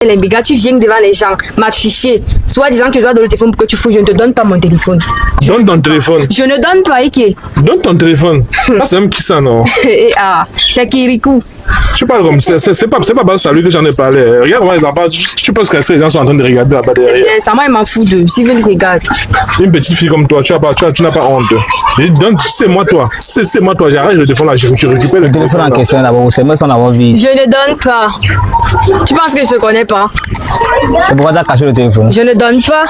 les mégas, tu viens devant les gens, m'afficher, soit disant que tu dois donner le téléphone pour que tu fous, je ne te donne pas mon téléphone. Donne ton téléphone. Je ne donne pas, Ike. Donne ton téléphone. Ah, c'est même qui ça, non? C'est Kirikou. Tu parles comme ça, c'est pas parce à lui que j'en ai parlé. Regarde comment ils en parlent. Tu penses que les gens sont en train de regarder là-bas derrière. Ça, moi, il m'en fout d'eux. S'ils veulent regarder. Une petite fille comme toi, tu n'as pas honte. Donc, c'est moi, toi. C'est moi, toi. J'arrête le téléphone là, je récupère le téléphone en question d'abord. C'est moi sans avoir vu. Je ne donne pas. Tu penses que je te connais pas? C'est pourquoi tu as caché le téléphone? Je ne donne pas.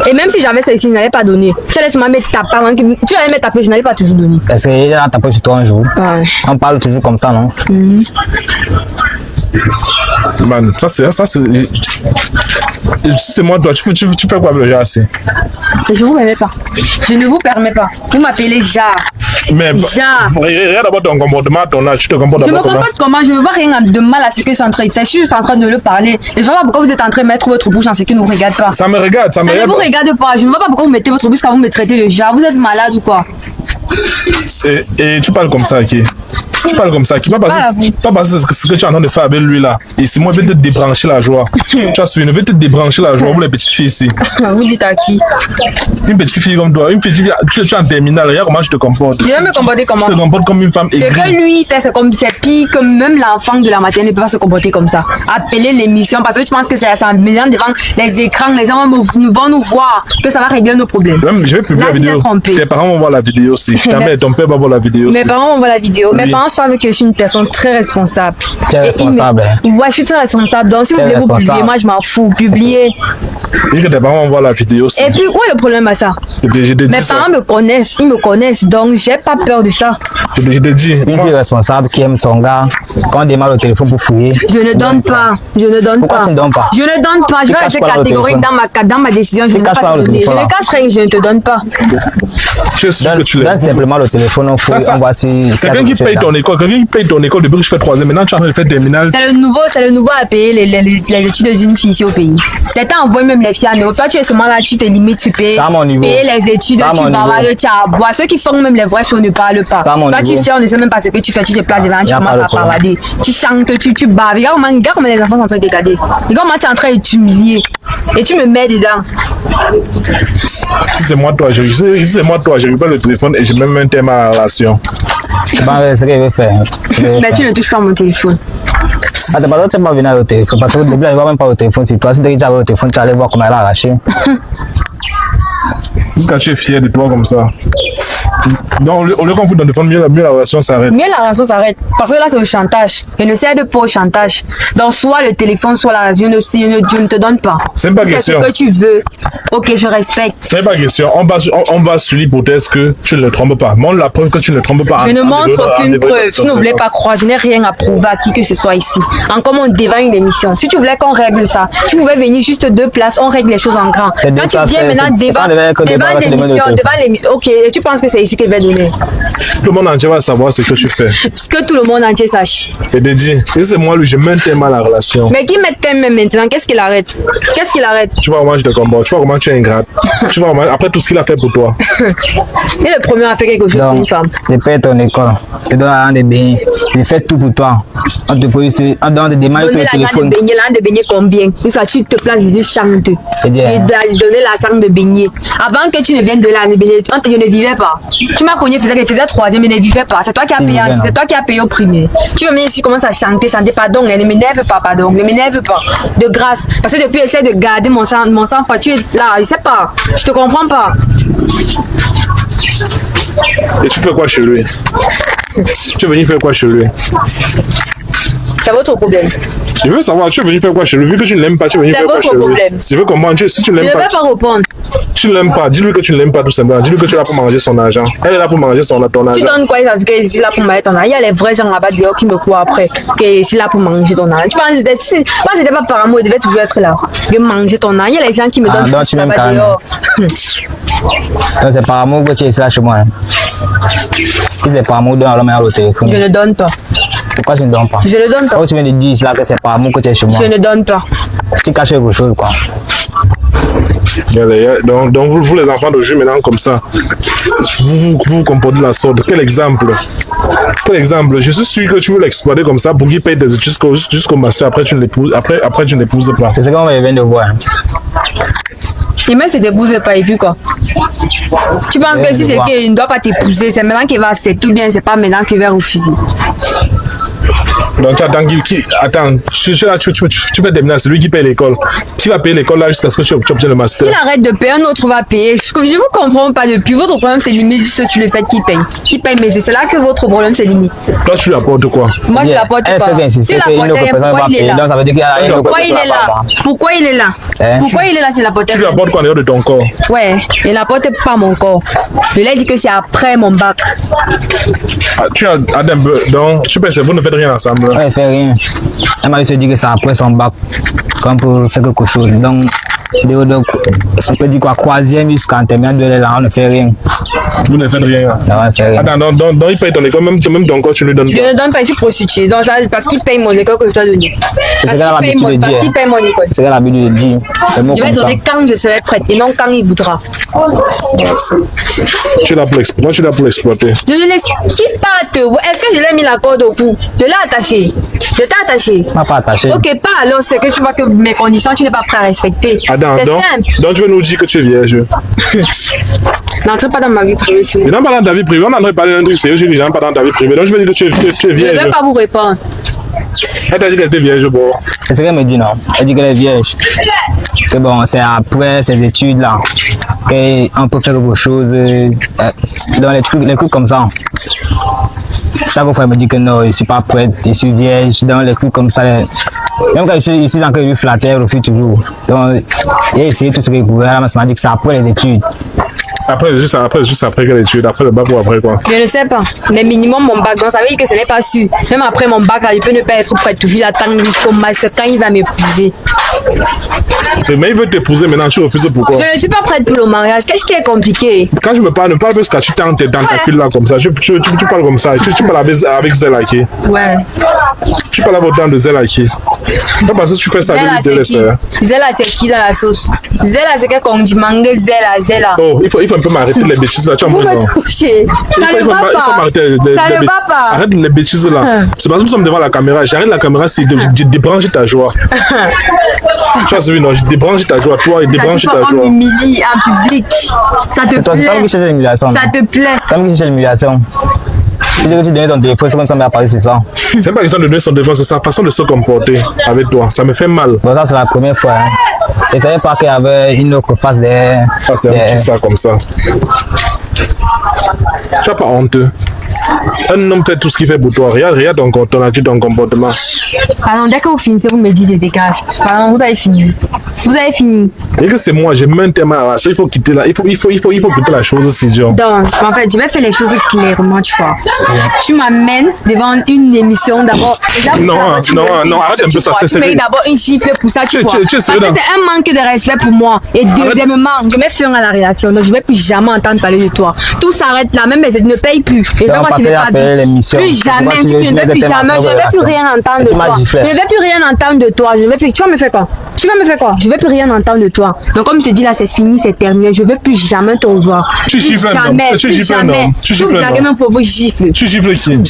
Et même si j'avais ça ici, je n'allais pas donner. Tu allais me mettre ta part. Tu allais mettre ta part, je n'allais pas toujours donner. Est-ce qu'il a tapé sur toi un jour? Ouais. On parle toujours comme ça, non? Man, ça c'est moi, toi. Tu fais quoi avec le gars assez? Je vous permets pas. Je ne vous permets pas. Vous m'appelez Jar. Mais Jar. Regarde d'abord ton comportement, ton âge. Tu te comportes Je me d'abord comporte comment? Je ne vois rien de mal à ce que je suis en train de faire. Je suis juste en train de le parler. Et je ne vois pas pourquoi vous êtes en train de mettre votre bouche en ce qui ne vous regarde pas. Ça me regarde, ça me regarde. Ça ne vous regarde pas. Je ne vois pas pourquoi vous mettez votre bouche quand vous me traitez de Jar. Vous êtes malade ou quoi? Et tu parles comme ça, qui? Tu parles comme ça, qui? Pas parce que ce que tu es en train de faire avec lui là. Et c'est moi, je vais te débrancher la joie. Tu as suivi, je vais te débrancher la joie pour les petites filles ici. Vous dites à qui? Une petite fille comme toi, une petite fille, tu es en terminale, regarde comment je te comporte. Je vais me comporter comment? Je te comporte comme une femme aigrie. Ce que lui fait, c'est comme c'est pire que même l'enfant de la maternelle ne peut pas se comporter comme ça. Appeler l'émission parce que tu penses que c'est à maison devant les écrans, les gens vont nous voir, que ça va régler nos problèmes. Même, je vais publier la vidéo. Tes parents vont voir la vidéo aussi. Ta mère et ton père vont voir la vidéo aussi. Mes parents vont voir la vidéo. Oui. Mes parents savent que je suis une personne très responsable. Tu es responsable. Ouais, je suis très responsable. Donc si vous voulez vous publier, moi je m'en fous. Publier. Et que tes parents vont voir la vidéo aussi. Et puis où est le problème à ça? Mes parents me connaissent, ils me connaissent, donc j'ai pas peur de ça. Je t'ai dit. Une fille responsable qui aime son gars, quand on démarre le téléphone pour fouiller. Je ne donne pas. Je ne donne Pourquoi pas. tu ne donnes pas? Je ne donne pas. Je vais rester catégorique dans ma décision. Je ne vais pas te donner. Je ne cache rien, je ne te donne pas. Tu es sûr que tu l'aimes. Donne simplement le téléphone, on fouille, on voit si. Quelqu'un qui paye ton école, depuis que je fais 3e, maintenant tu es en train de faire terminale. C'est le nouveau à payer les études d'une fille ici au pays. Certains envoient même les filles à Néo. Toi, tu es seulement là, tu te limites, tu payes. Payer les études, tu bavardes, tu aboies. Ceux qui font même les vraies choses ne parlent pas. Toi, tu fais, on ne sait même pas ce que tu fais. Tu te places devant, tu commences à bavarder. Tu chantes, tu baves. Regarde comment les enfants sont en train de te regarder. Regarde comment tu es en train de t'humilier. Et tu me mets dedans. Si c'est moi, toi, je récupère le téléphone et je mets même un thème à la relation. C'est ce qu'il veut faire. Mais tu ne touches pas mon téléphone. Attends, parce que tu n'es pas venu au téléphone. Parce que au début, elle ne va même pas au téléphone. Si toi, si tu avais au téléphone, tu allais voir comment elle a arraché. Jusqu'à tu es fier de toi comme ça. Donc, au lieu qu'on fout dans le téléphone, mieux la relation s'arrête. Mieux la relation s'arrête. Parce que là, c'est au chantage. Je ne sers pas au chantage. Donc, soit le téléphone, soit la radio, je ne te donne pas. C'est pas question. C'est ce que tu veux. Ok, je respecte. C'est pas question. On va sur l'hypothèse que tu ne le trompes pas. Montre la preuve que tu ne le trompes pas. Je ne montre aucune preuve. Si vous ne voulez pas croire, je n'ai rien à prouver à qui que ce soit ici. Encore on devant une émission. Si tu voulais qu'on règle ça, tu pouvais venir juste 2 places, on règle les choses en grand. Quand tu viens maintenant devant l'émission, ok, tu penses que c'est ici qu'elle va donner? Tout le monde entier va savoir ce que tu fais. Ce que tout le monde entier sache. Et de dire, c'est moi, lui, je maintiens à la relation. Mais qui met thème maintenant? Qu'est-ce qu'il arrête? Qu'est-ce qu'il arrête? Tu vois comment je te comporte, tu vois comment tu es ingrate. Tu vois comment, après tout ce qu'il a fait pour toi. Et le premier a fait quelque chose pour une femme. Je paye ton école, je donne la de baigner, je fais tout pour toi. On te demande sur le téléphone. L'argent de baigner combien? Pour ça, tu te places et tu chantes. Et donner l'argent de baigner. Avant que tu ne viennes de là, je ne vivais pas. Tu m'as connu, je faisais 3e, mais ne vivais pas. C'est toi qui as payé, c'est toi qui as payé au premier. Tu veux venir ici, commence à chanter, pardon, ne m'énerve pas, pardon, ne m'énerve pas. De grâce. Parce que depuis, essaie de garder mon sang-froid. Tu es là, je sais pas. Je te comprends pas. Et tu fais quoi chez lui? Tu veux venir faire quoi chez lui? C'est votre problème. Je veux savoir, tu es venu faire quoi chez lui? Vu que tu ne l'aimes pas, tu es venu faire quoi chez lui? Je veux comprendre, si tu ne l'aimes pas. Je ne vais pas répondre. Tu ne l'aimes pas, dis-lui que tu ne l'aimes pas tout simplement. Dis-lui que tu es là pour manger son argent. Elle est là pour manger ton argent. Tu donnes quoi à ce que je là pour manger ton argent? Il y a les vrais gens là-bas dehors qui me courent après. Que je suis là pour manger ton argent. Tu penses que c'était pas par amour, il devait toujours être là. De manger ton argent. Il y a les gens qui me donnent là-bas dehors. Donc c'est par amour que tu es là chez moi. Si c'est par amour, donne le téléphone. Je ne donne pas. Pourquoi tu ne donnes pas? Je ne donne pas. Quand tu viens de dire là que c'est par amour que tu es chez moi. Je ne donne pas. Tu caches quelque chose, quoi. Donc vous les enfants de jus maintenant comme ça, vous comportez de la sorte. Quel exemple? Quel exemple? Je suis sûr que tu veux l'exploiter comme ça pour qu'il paye des études jusqu'au master. Après tu ne l'épouses pas. C'est ce qu'on vient de voir. Et même si t'épouses pas et puis quoi? Tu penses que si c'est qu'il ne doit pas t'épouser, c'est maintenant qu'il va accepter ou bien c'est pas maintenant qu'il va refuser? Donc tu attends attends, tu fais terminer, c'est lui qui paye l'école. Qui va payer l'école là jusqu'à ce que tu obtiennes le master? Il arrête de payer, un autre va payer. Je vous comprends pas depuis. Votre problème c'est limite juste sur le fait qu'il paye. Qu'il paye, mais c'est là que votre problème c'est limite. Toi tu lui apportes quoi? Moi je lui apporte quoi? Tu l'apportes, pourquoi il est là? Pourquoi il est là? Pourquoi il est là? Pourquoi il est là s'il apporte? Tu lui apportes quoi en dehors de ton corps? Ouais, il n'apporte pas mon corps. Je lui ai dit que c'est après mon bac. Tu as un peu, donc tu penses que vous ne faites rien ensemble? Ouais, il fait rien. Elle m'a dit que c'est après son bac, comme pour faire quelque chose. Donc, on peut dire quoi, troisième jusqu'en terminale de là, on ne fait rien. Vous ne faites rien? Ça va faire rien. Attends, donc il paye ton école, même ton corps, tu lui donnes pas? Je ne donne pas, je suis prostituée. Donc, ça, parce qu'il paye mon école que je dois donner. C'est qu'elle a l'habitude de dire. Parce qu'il paye mon école. C'est qu'elle a l'habitude de dire. Je vais donner quand je serai prête et non quand il voudra. Tu es là pour l'exploiter. Je ne laisse qui parte. Est-ce que je l'ai mis la corde au cou? Je l'ai attaché. Je t'ai attaché. Je pas attaché. Ok, pas alors, c'est que tu vois que mes conditions, tu n'es pas prêt à respecter. C'est simple. Donc tu veux nous dire que tu es vierge? N'entre pas dans ma vie privée. Mais non, pas dans ta vie privée. On en a parlé d'un truc sérieux, je dis pas dans ta vie privée. Donc je veux dire que tu es vierge. Je ne vais pas vous répondre. Elle t'a dit qu'elle était vierge, bon. C'est ce qu'elle me dit, non. Elle dit qu'elle est vierge. Que bon, c'est après ces études-là qu'on peut faire quelque chose dans les trucs comme ça. Chaque fois, elle me dit que non, je ne suis pas prête, je suis vierge. Dans les trucs comme ça, même quand je suis dans le flatteur, elle refuse toujours. Donc, j'ai essayé tout ce que je pouvais. Elle m'a dit que c'est après les études. Juste après quelle étude? Après le bac ou après quoi? Je ne sais pas. Mais minimum mon bac. Donc ça veut dire que ce n'est pas sûr. Même après mon bac, là, je peux ne pas être prête. Toujours l'attendre jusqu'au master quand il va m'épouser. Mais il veut t'épouser maintenant, tu refuses pourquoi? Je ne suis pas prête pour le mariage. Qu'est-ce qui est compliqué? Quand je me parle, ne parle pas parce que tu t'es dans ta file là comme ça. Tu parles comme ça. Tu parles avec Zelaki. Ouais. Tu parles autant de Zelaki. Pas parce que tu fais ça avec lui de laisser. Zela, c'est qui dans la sauce? Zela, c'est quel condiment? Zela. Oh, il faut un peu m'arrêter les bêtises là. Tu vous me touchez. Ça ne va pas. Il faut m'arrêter les bêtises. Arrête les bêtises là. C'est parce que nous sommes devant la caméra. J'arrête la caméra, c'est de débrancher ta joie. Tu as vu, non, je débranche ta joie, toi, et débranche ta joie. On m'humilie en public. Ça te plaît? Ça te plaît? Ça me dit l'humiliation. Tu dis que tu donnes ton téléphone, c'est comme ça, mais à Paris, c'est ça. C'est pas question de donner son téléphone, c'est sa façon de se comporter avec toi. Ça me fait mal. Bon, ça, c'est la première fois. Hein. Et ça ne savais pas qu'il y avait une autre face derrière. Ça, c'est un petit ça comme ça. Tu n'as pas honteux. Un homme fait tout ce qu'il fait pour toi. Regarde ton attitude, ton comportement. Pardon, dès que vous finissez, vous me dites je dégage. Pardon, vous avez fini. Vous avez fini. Et que c'est moi, j'ai même tellement à il faut quitter la, il faut quitter la chose, c'est dur. Donc, en fait, je vais faire les choses clairement, tu vois. Tu m'amènes devant une émission d'abord. Non, arrête un peu ça, c'est sérieux. Tu mets d'abord une chiffre pour ça, tu vois. Parce que c'est un manque de respect pour moi. Et deuxièmement, je mets fin à la relation. Donc, je ne vais plus jamais entendre parler de toi. Tout s'arrête là, même mais je ne paye plus. Et donc, moi, je ne vais pas dire. Plus jamais, je ne vais plus jamais, je ne vais plus rien entendre de toi. Je ne vais plus rien entendre de toi. Je ne vais plus. Tu vas me faire quoi? Tu vas me faire quoi? Je ne vais plus rien entendre de toi. Donc, comme je te dis là, c'est fini, c'est terminé. Je ne veux plus jamais te revoir. Tu gifles un homme. Tu gifles un homme. Tu gifles un homme. Même pour vous gifler. Tu gifles qui?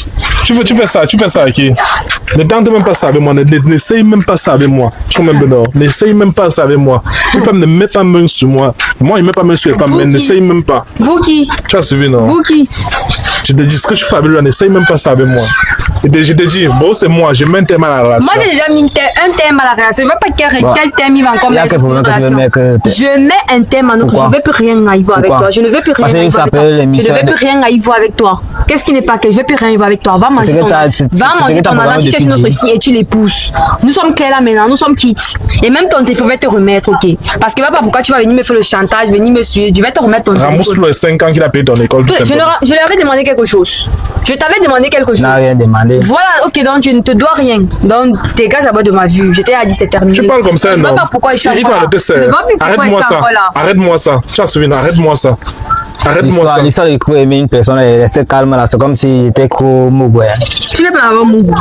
Tu fais ça à qui? Ne tente même pas ça avec moi. N'essaye même pas ça avec moi. Comme un bonheur. N'essaye même pas ça avec moi. Une femme ne met pas main sur moi. Moi, il ne met pas main sur les femmes. Mais n'essaye même pas. Vous qui? Tu as suivi, non? Vous qui? Je te dis ce que tu fais avec lui, n'essaye même pas ça avec moi. Et je te dis, bon, c'est moi, je mets un thème à la relation. Moi, j'ai déjà mis un thème à la relation. Je ne veux pas quel thème il va encore mettre sur la relation. Je mets un thème à notre. Je ne veux plus rien à y voir avec toi. Je ne veux plus rien à y voir avec toi. Je ne veux plus rien à y voir avec toi. Qu'est-ce qui n'est pas que je ne veux plus rien y voir avec toi. Va manger ton argent, tu cherches notre fille et tu l'épouses. Nous sommes clairs là maintenant, nous sommes quittes. Et même ton téléphone va te remettre, ok. Parce que va pas pourquoi tu vas venir me faire le chantage, venir me suivre. Je vais te remettre ton téléphone. Ramous les 5 ans qu'il a payé ton école. Je lui avais demandé quelque chose. Je t'avais demandé quelque chose. Je n'ai rien demandé. Voilà, ok, donc je ne te dois rien. Donc dégage à bas de ma vue. J'étais à 17 terminé. Tu parles comme ça, non? Je ne sais pas pourquoi je suis Il faut arrêter ça. Arrête-moi ça. Arrête-moi ça. Tu as souvenir, arrête-moi ça. Arrête-moi ça. L'histoire de trop aimer une personne est restée calme là. C'est comme si j'étais trop mougou. Tu n'es pas un mougou.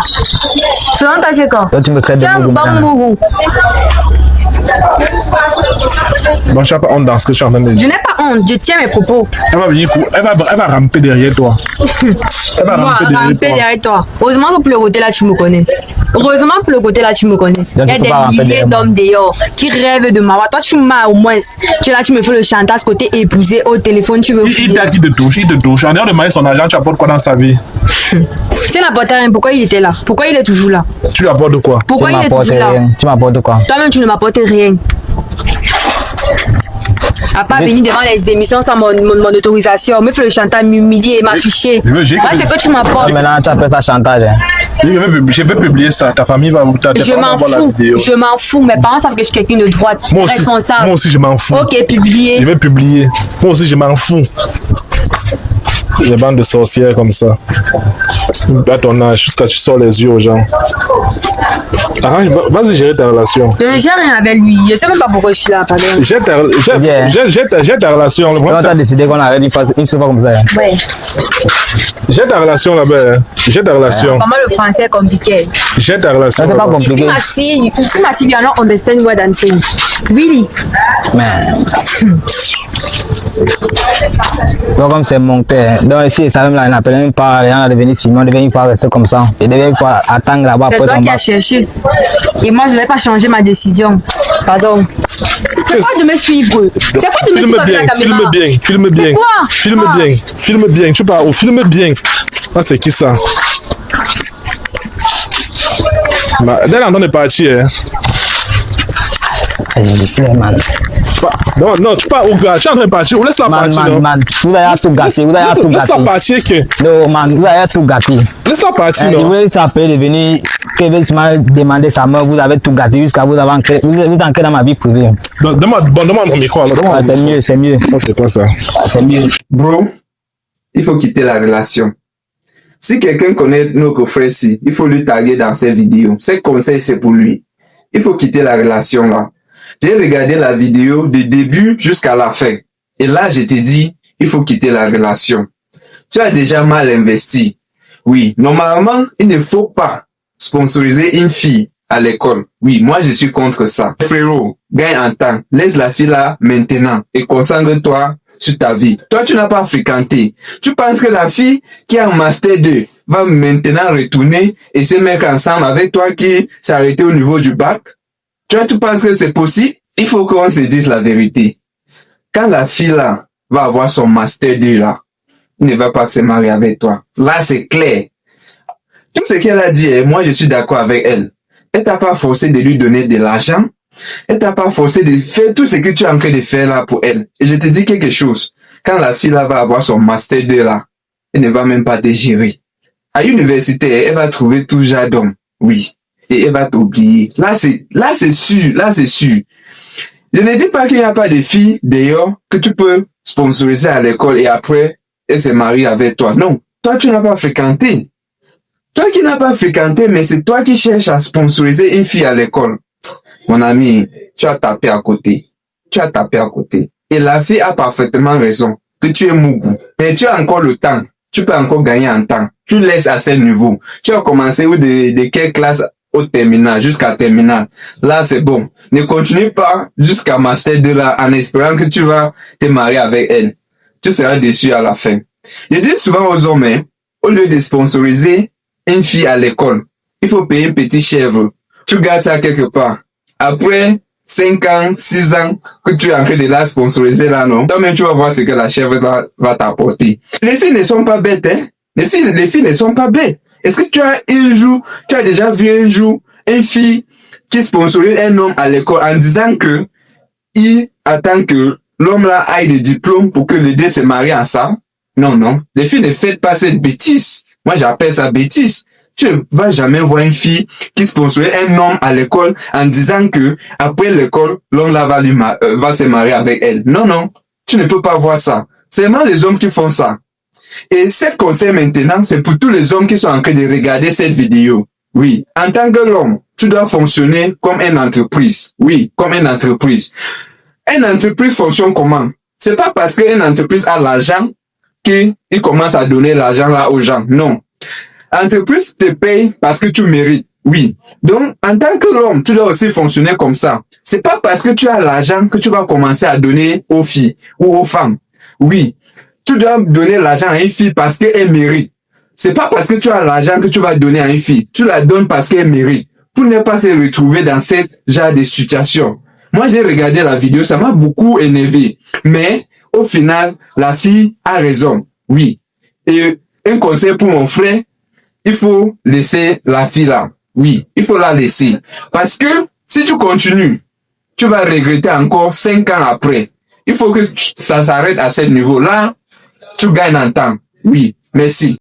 Selon ta chéka. Toi, tu me crées de mougou. Tu es un bon mougou. Donc, tu n'as pas honte dans ce que tu es en train de dire. Je n'ai pas honte, je tiens mes propos. Elle va venir, elle va ramper derrière toi. Elle va Moi, ramper derrière toi. Heureusement que pour le côté là, tu me connais. Heureusement pour le côté là, tu me connais. Il y a des milliers d'hommes dehors qui rêvent de m'avoir. Toi, tu m'as au moins. Tu es là, tu me fais le chantage côté épousé au téléphone, tu veux. Il t'a dit de toucher, il te touche. En dehors de demander son argent, tu apportes quoi dans sa vie? C'est n'apporte rien. Pourquoi il était là? Pourquoi il est toujours là? Tu lui apportes quoi? Pourquoi il est toujours là? Tu m'apportes quoi? Toi-même, tu ne m'apportes rien. À part venir devant les émissions sans mon autorisation, me faire le chantage, m'humilier, m'afficher. C'est que tu m'apportes. Maintenant, tu appelles ça chantage. Je vais publier ça. Ta famille va je m'en fous. Je m'en fous. Mes parents savent que je suis quelqu'un de droite. Moi aussi, responsable. Moi aussi, je m'en fous. Ok, publier. Je vais publier. Moi aussi, je m'en fous. Les bandes de sorcières comme ça. À ton âge, jusqu'à tu sors les yeux aux gens. Ah, vas-y gérer ta relation. Je ne gère rien avec lui. Je ne sais même pas pourquoi je suis là. Gère ta relation. On a décidé qu'on arrête une fois comme ça. Ouais. Gère ta relation là-bas. Gère ta relation. Comment le français est compliqué. Gère ta relation. C'est pas compliqué. Ici, Massive, you don't understand what I'm saying. Really? Donc, comme c'est mon père. Donc, ici, ça même là, il n'appelle même pas les gens à devenir filmer, on devait une fois rester comme ça. Il devait une fois attendre là-bas. C'est toi qui as cherché. Et moi, je ne vais pas changer ma décision. Pardon. C'est quoi de me suivre? C'est quoi de me suivre avec la caméra? Filme bien. Filme bien. Tu parles, filme bien. Ah, c'est qui ça? Dès l'endroit est parti, hein. J'ai flemme, man. Non, tu pars au gars, tu es en train de partir, laisse-la partir. Man, vous allez tout gâter, Laisse-la partir, non, man, vous allez tout gâter. Laisse-la partir, non. Vous voulez s'appeler de venir, Kevin m'a demandé sa mère, vous avez tout gâté jusqu'à vous avez ancré, vous ancrez dans ma vie privée. Demande mon micro, alors. C'est mieux. C'est quoi ça? C'est mieux. Bro, il faut quitter la relation. Si quelqu'un connaît nos coffrets-ci, il faut lui taguer dans ses vidéos. Ses conseils, c'est pour lui. Il faut quitter la relation là. J'ai regardé la vidéo du début jusqu'à la fin. Et là, je t'ai dit, il faut quitter la relation. Tu as déjà mal investi. Oui, normalement, il ne faut pas sponsoriser une fille à l'école. Oui, moi, je suis contre ça. Frérot, gagne en temps. Laisse la fille là maintenant et concentre-toi sur ta vie. Toi, tu n'as pas fréquenté. Tu penses que la fille qui a un master 2 va maintenant retourner et se mettre ensemble avec toi qui s'est arrêté au niveau du bac? Tu penses que c'est possible? Il faut qu'on se dise la vérité. Quand la fille là va avoir son master 2 là, il ne va pas se marier avec toi. Là, c'est clair. Tout ce qu'elle a dit, moi je suis d'accord avec elle. Elle t'a pas forcé de lui donner de l'argent. Elle t'a pas forcé de faire tout ce que tu es en train de faire là pour elle. Et je te dis quelque chose. Quand la fille là va avoir son master 2 là, elle ne va même pas te gérer. À l'université, elle va trouver tout genre d'hommes. Oui. Et elle va t'oublier. Là, c'est sûr. Je ne dis pas qu'il n'y a pas de filles, d'ailleurs, que tu peux sponsoriser à l'école et après, elle se marie avec toi. Non. Toi, tu n'as pas fréquenté. Toi qui n'as pas fréquenté, mais c'est toi qui cherches à sponsoriser une fille à l'école. Mon ami, tu as tapé à côté. Et la fille a parfaitement raison, que tu es mougou. Mais tu as encore le temps. Tu peux encore gagner en temps. Tu laisses à ce niveau. Tu as commencé de quelle classe au terminal, jusqu'à terminal. Là, c'est bon. Ne continue pas jusqu'à master 2 là, en espérant que tu vas te marier avec elle. Tu seras déçu à la fin. Je dis souvent aux hommes, hein, au lieu de sponsoriser une fille à l'école, il faut payer un petit chèvre. Tu gardes ça quelque part. Après 5 ans, 6 ans, que tu es en train de la sponsoriser là, non? Toi-même, tu vas voir ce que la chèvre va t'apporter. Les filles ne sont pas bêtes, hein? Les filles ne sont pas bêtes. Est-ce que tu as déjà vu un jour une fille qui sponsorise un homme à l'école en disant que il attend que l'homme là aille le diplôme pour que les deux se marient ensemble? Non. Les filles ne faites pas cette bêtise. Moi, j'appelle ça bêtise. Tu ne vas jamais voir une fille qui sponsorise un homme à l'école en disant que après l'école, l'homme là va se marier avec elle. Non. Tu ne peux pas voir ça. C'est seulement les hommes qui font ça. Et ce conseil maintenant, c'est pour tous les hommes qui sont en train de regarder cette vidéo. Oui, en tant que l'homme, tu dois fonctionner comme une entreprise. Oui, comme une entreprise. Une entreprise fonctionne comment? C'est pas parce qu'une entreprise a l'argent qu'il commence à donner l'argent là aux gens. Non. Entreprise te paye parce que tu mérites. Oui. Donc, en tant que l'homme, tu dois aussi fonctionner comme ça. C'est pas parce que tu as l'argent que tu vas commencer à donner aux filles ou aux femmes. Oui. Tu dois donner l'argent à une fille parce qu'elle mérite. C'est pas parce que tu as l'argent que tu vas donner à une fille. Tu la donnes parce qu'elle mérite. Pour ne pas se retrouver dans ce genre de situation. Moi, j'ai regardé la vidéo, ça m'a beaucoup énervé. Mais, au final, la fille a raison. Oui. Et un conseil pour mon frère, il faut laisser la fille là. Oui, il faut la laisser. Parce que, si tu continues, tu vas regretter encore 5 ans après. Il faut que ça s'arrête à ce niveau-là. Tu gagnes en temps. Oui, merci.